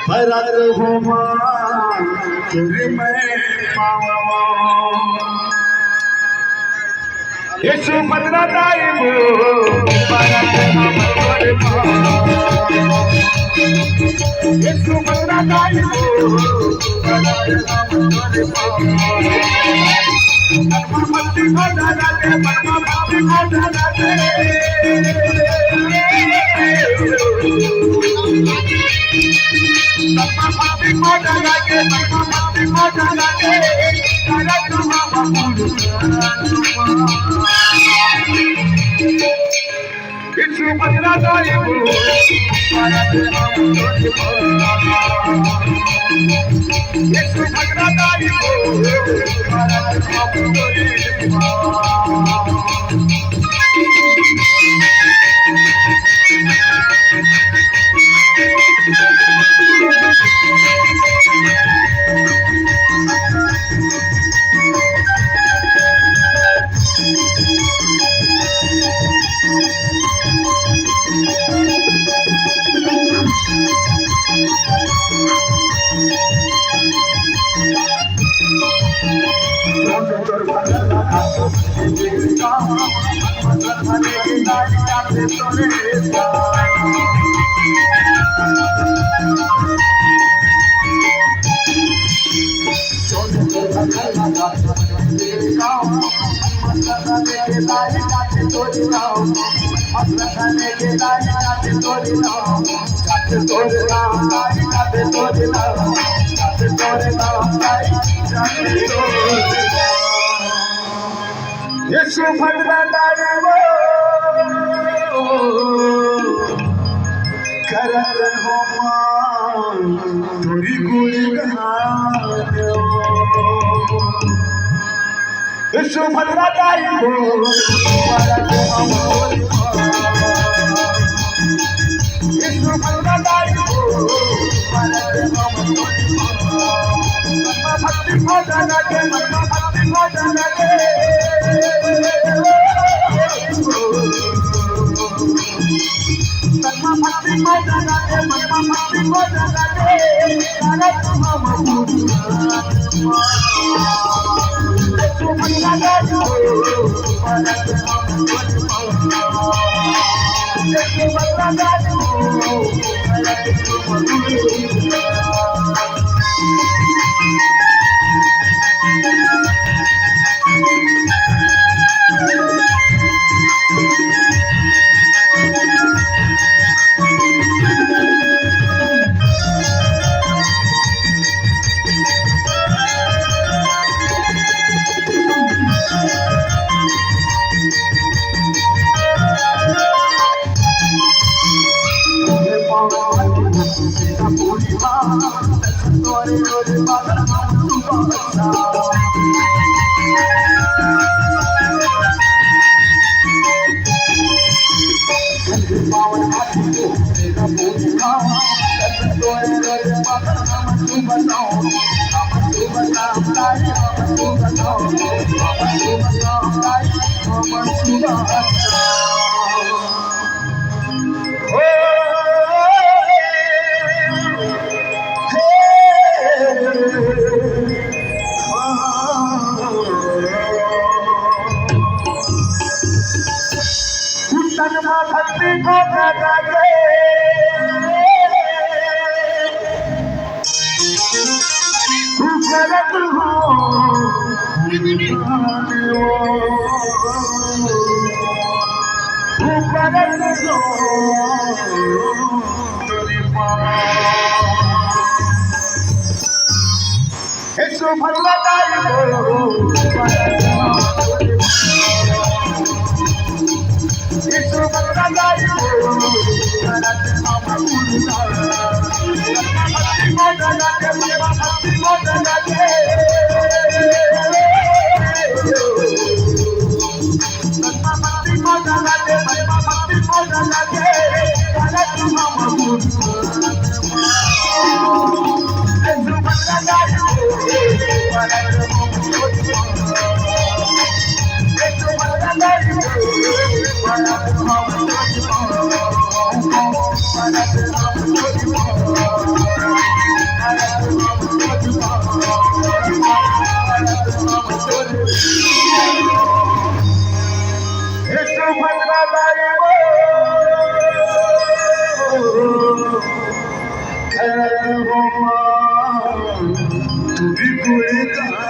भरत हो तुझ में यीशु भद्रा दाई हो भरत हम तोरे यीशु भद्रा दाई हो भरत हम तोरे मत्ती को दादा दे मत्ती को दादा यीशु भद्रा दाई हो करत हो तोरी गुणगान यीशु भद्रा दाई हो करत हम यीशु भद्रा दाई हो करत हम भक्ति को जाना के भक्ति को जाना के भक्ति को जाना के भक्ति को जाना के करत हम यीशु भद्रा दाई हो करत हम यीशु भद्रा दाई हो करत हम भक्ति को जागा के तू करत हो तू करत हो यीशु भद्रा दाई हो यीशु भद्रा दाई हो करत हम भक्ति को जाना के भक्ति को जाना के भक्ति को जाना के भक्ति को जाना के करत हम यीशु भद्रा दाई हो करत यीशु भद्रा दाई हो करत हम हे सुभद्राबाई तुम्ही कुळी